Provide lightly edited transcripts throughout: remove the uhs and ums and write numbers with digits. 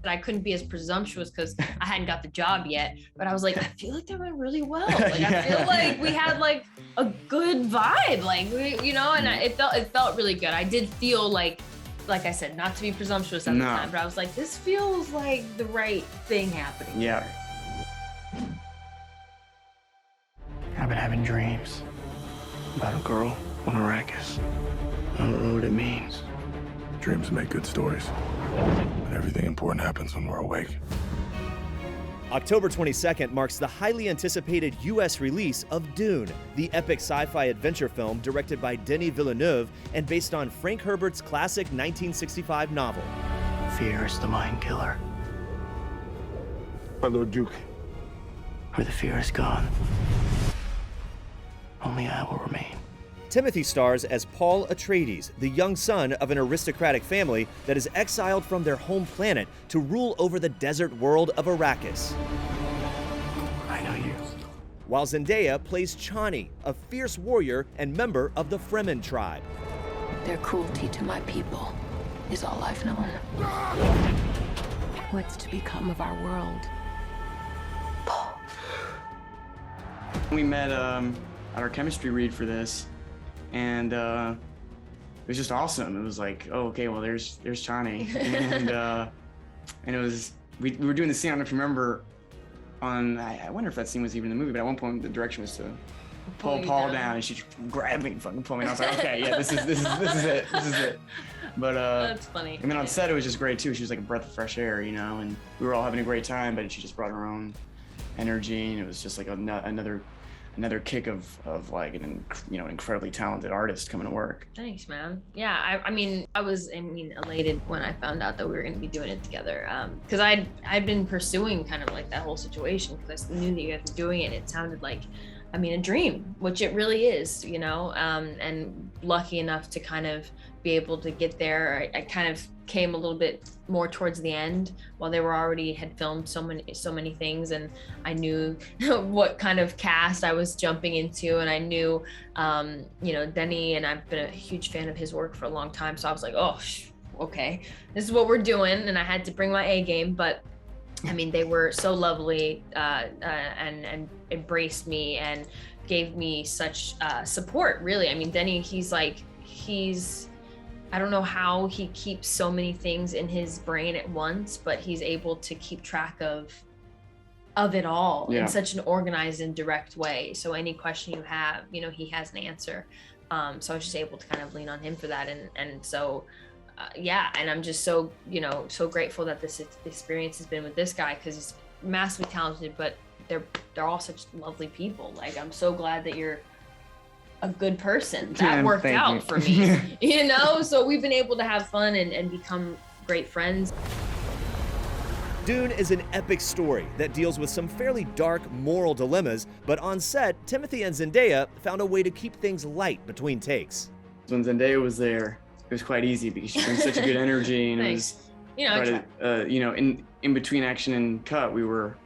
I couldn't be as presumptuous because I hadn't got the job yet. But I was like, I feel like that went really well. Like I feel like we had like a good vibe, like it felt really good. I did feel like I said, not to be presumptuous at the time, but I was like, this feels like the right thing happening. Yeah. I've been having dreams about a girl on Arrakis. I don't know what it means. Dreams make good stories, but everything important happens when we're awake. October 22nd marks the highly anticipated U.S. release of Dune, the epic sci-fi adventure film directed by Denis Villeneuve and based on Frank Herbert's classic 1965 novel. Fear is the mind killer. My Lord Duke. Where the fear is gone, only I will remain. Timothée stars as Paul Atreides, the young son of an aristocratic family that is exiled from their home planet to rule over the desert world of Arrakis. I know you. While Zendaya plays Chani, a fierce warrior and member of the Fremen tribe. Their cruelty to my people is all I've known. What's to become of our world? Paul. We met at our chemistry read for this, and it was just awesome. It was like, oh, okay, well, there's Chani, and it was we were doing the scene. I don't know if you remember. I wonder if that scene was even in the movie, but at one point the direction was to pull Paul down, and she grabbed me and fucking pulled me. And I was like, okay, yeah, this is it. But that's funny. And then on set it was just great too. She was like a breath of fresh air, and we were all having a great time. But she just brought her own energy, and it was just like another kick of like an incredibly talented artist coming to work. Thanks, man. Yeah, I was elated when I found out that we were going to be doing it together, because I'd been pursuing kind of like that whole situation because I knew that you guys were doing it. It sounded like, a dream, which it really is, and lucky enough to kind of be able to get there. I kind of came a little bit more towards the end while they had filmed so many things, and I knew what kind of cast I was jumping into, and I knew Denny, and I've been a huge fan of his work for a long time, so I was like, oh, okay, this is what we're doing, and I had to bring my A game. But they were so lovely and embraced me and gave me such support, really. Denny, I don't know how he keeps so many things in his brain at once, but he's able to keep track of it all in such an organized and direct way. So any question you have, he has an answer. So I was just able to kind of lean on him for that. And so, and I'm just so, so grateful that this experience has been with this guy, because he's massively talented, but they're all such lovely people. Like, I'm so glad that you're a good person. That worked out for me, so we've been able to have fun and become great friends. Dune is an epic story that deals with some fairly dark moral dilemmas, but on set, Timothée and Zendaya found a way to keep things light between takes. When Zendaya was there, it was quite easy because she brings such a good energy, and it was, in between action and cut, we were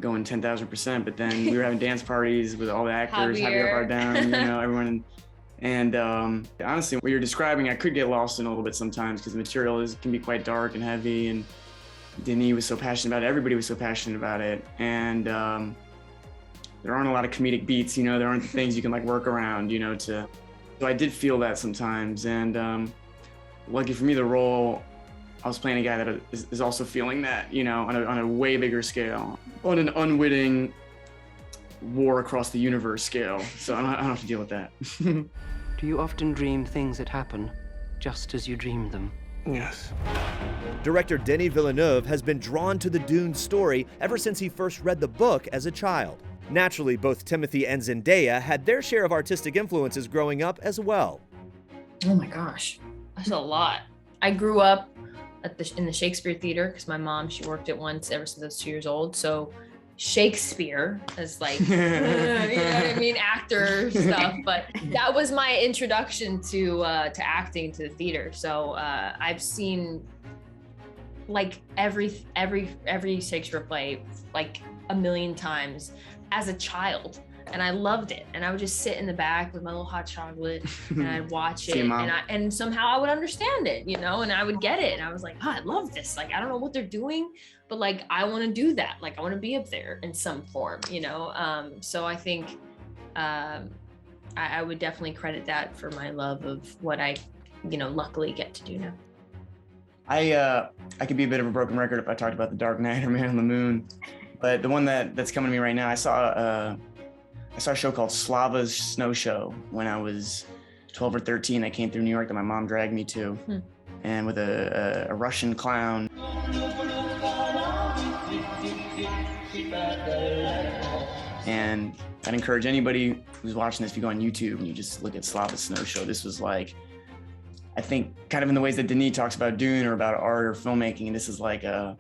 going 10,000%, but then we were having dance parties with all the actors, Javier Bardem, everyone. And honestly, what you're describing, I could get lost in a little bit sometimes because the material can be quite dark and heavy, and Denis was so passionate about it, everybody was so passionate about it, and there aren't a lot of comedic beats, there aren't things you can like work around, so I did feel that sometimes, and lucky for me, the role, I was playing a guy that is also feeling that, on a way bigger scale, on an unwitting war across the universe scale. So I don't have to deal with that. Do you often dream things that happen just as you dreamed them? Yes. Director Denis Villeneuve has been drawn to the Dune story ever since he first read the book as a child. Naturally, both Timothée and Zendaya had their share of artistic influences growing up as well. Oh my gosh, that's a lot. I grew up in the Shakespeare Theater because my mom, she worked at once ever since I was 2 years old. So Shakespeare as like, actor stuff. But that was my introduction to acting, to the theater. So I've seen like every Shakespeare play like a million times as a child. and I loved it. And I would just sit in the back with my little hot chocolate and I'd watch it, and somehow I would understand it, you know, and I would get it. And I was like, oh, I love this. Like, I don't know what they're doing, but like, I want to do that. Like, I want to be up there in some form, you know? So I think I would definitely credit that for my love of what I, you know, luckily get to do now. I could be a bit of a broken record if I talked about The Dark Knight or Man on the Moon, but the one that's coming to me right now, I saw a show called Slava's Snow Show when I was 12 or 13. I came through New York that my mom dragged me to, and with a Russian clown. And I'd encourage anybody who's watching this, if you go on YouTube and you just look at Slava's Snow Show, this was like, I think kind of in the ways that Denis talks about Dune or about art or filmmaking, and this is like it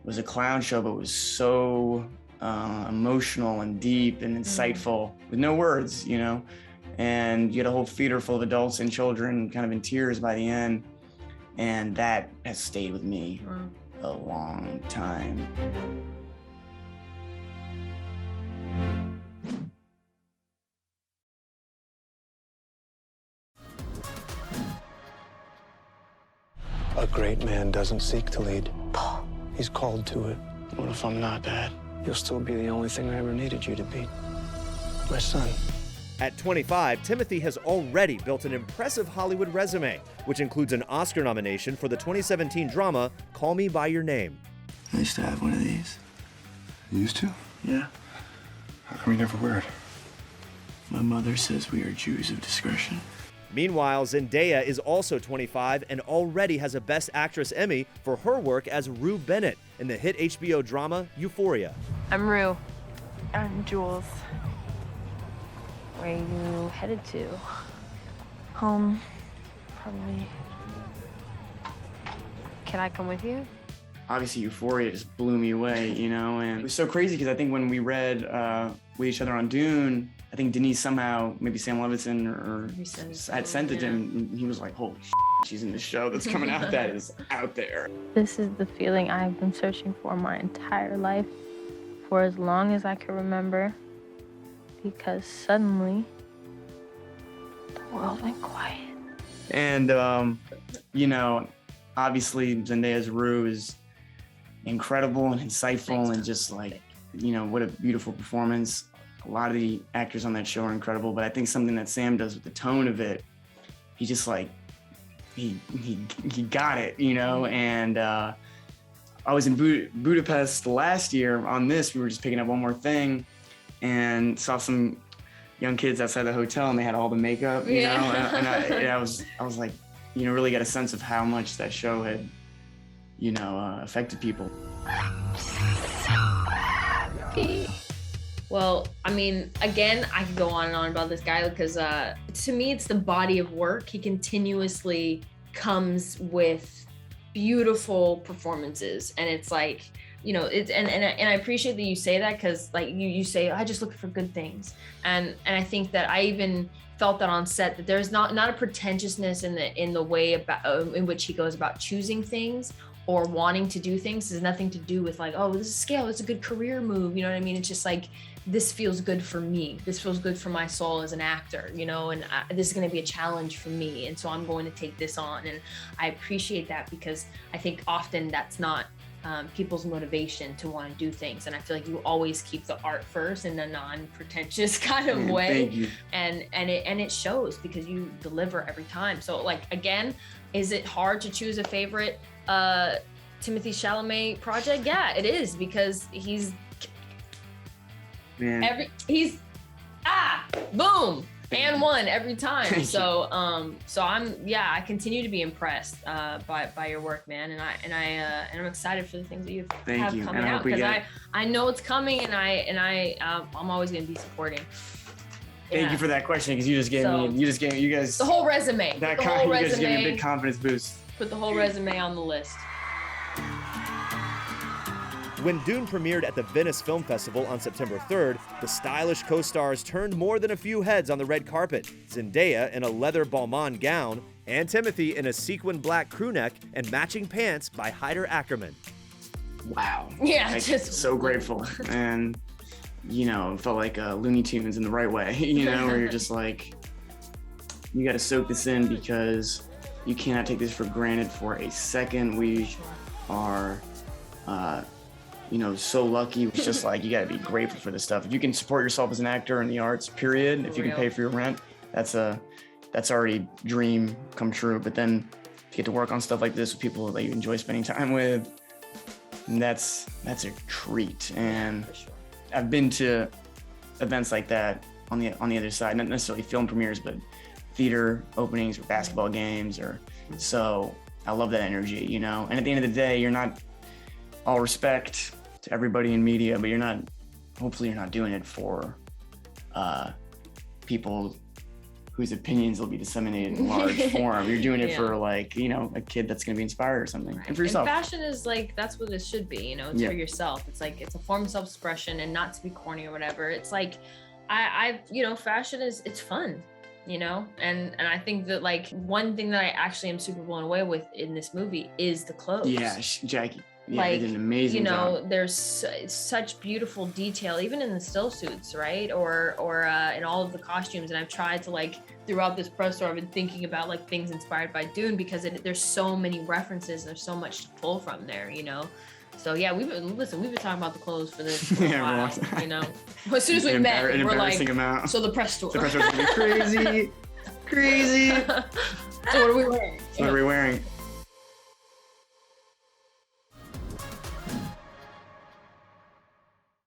was a clown show, but it was so emotional and deep and insightful with no words, you know? And you had a whole theater full of adults and children kind of in tears by the end. And that has stayed with me a long time. A great man doesn't seek to lead. He's called to it. What if I'm not that? You'll still be the only thing I ever needed you to be. My son. At 25, Timothée has already built an impressive Hollywood resume, which includes an Oscar nomination for the 2017 drama Call Me By Your Name. I used to have one of these. You used to? Yeah. How come you never wear it? My mother says we are Jews of discretion. Meanwhile, Zendaya is also 25 and already has a Best Actress Emmy for her work as Rue Bennett in the hit HBO drama Euphoria. I'm Rue. I'm Jules. Where are you headed to? Home, probably. Can I come with you? Obviously, Euphoria just blew me away, you know, and it was so crazy because I think when we read with each other on Dune, I think Denis somehow, maybe Sam Levinson had sent it to him, and he was like, holy shit, she's in the show that's coming out that is out there. This is the feeling I've been searching for my entire life, for as long as I can remember, because suddenly, the world went quiet. And, you know, obviously Zendaya's Rue is incredible and insightful and just like, you know, what a beautiful performance. A lot of the actors on that show are incredible, but I think something that Sam does with the tone of it, he just like, he got it, you know? And I was in Budapest last year on this, we were just picking up one more thing and saw some young kids outside the hotel and they had all the makeup, you know? And I was like, you know, really got a sense of how much that show had, you know, affected people. I'm so happy. Well, I mean, again, I could go on and on about this guy because to me, it's the body of work. He continuously comes with beautiful performances, and it's like, you know, it's and I appreciate that you say that because like you say, I just look for good things, and I think that I even felt that on set that there's not a pretentiousness in the way about in which he goes about choosing things or wanting to do things. It has nothing to do with like, oh, this is scale, it's a good career move, you know what I mean? It's just like, this feels good for me. This feels good for my soul as an actor, you know, and this is going to be a challenge for me. And so I'm going to take this on. And I appreciate that because I think often that's not people's motivation to want to do things. And I feel like you always keep the art first in a non-pretentious kind of way. Thank you. And it shows because you deliver every time. So like, again, is it hard to choose a favorite Timothée Chalamet project? Yeah, it is, because he's boom and one every time. So I continue to be impressed by your work, man, and I'm excited for the things that you have coming out because I know it's coming, and I'm always gonna be supporting. Thank you for that question because you just gave you guys the whole resume. You guys gave me a big confidence boost. Put the whole resume on the list. When Dune premiered at the Venice Film Festival on September 3rd, the stylish co-stars turned more than a few heads on the red carpet. Zendaya in a leather Balmain gown, and Timothée in a sequin black crew neck and matching pants by Hyder Ackerman. Wow. Yeah, just so grateful. And you know, felt like Looney Tunes in the right way, you know, where you're just like, you got to soak this in because you cannot take this for granted for a second. We are, you know, so lucky. It's just like, you got to be grateful for this stuff. If you can support yourself as an actor in the arts, period, if you can pay for your rent, that's already dream come true. But then to get to work on stuff like this with people that you enjoy spending time with, and that's a treat. And I've been to events like that on the other side, not necessarily film premieres, but theater openings or basketball games, or so I love that energy, you know. And at the end of the day, you're not, all respect to everybody in media, but hopefully you're not doing it for people whose opinions will be disseminated in large form. You're doing it for, like, you know, a kid that's going to be inspired or something. Right. And for yourself. And fashion is like, that's what it should be, you know, it's for yourself. It's like, it's a form of self-expression, and not to be corny or whatever. It's like, you know, fashion it's fun, you know? And I think that, like, one thing that I actually am super blown away with in this movie is the clothes. Yeah, Jackie. Yeah, like, they did an amazing job. You know, there's such beautiful detail, even in the still suits, right? Or in all of the costumes. And I've tried to, like, throughout this press tour, I've been thinking about, like, things inspired by Dune, because there's so many references, there's so much to pull from there, you know? So yeah, we've been talking about the clothes for this for a while, you know? As soon as we met, we're like, amount. So the press tour. The press tour is gonna be crazy. So what are we wearing? What are we wearing?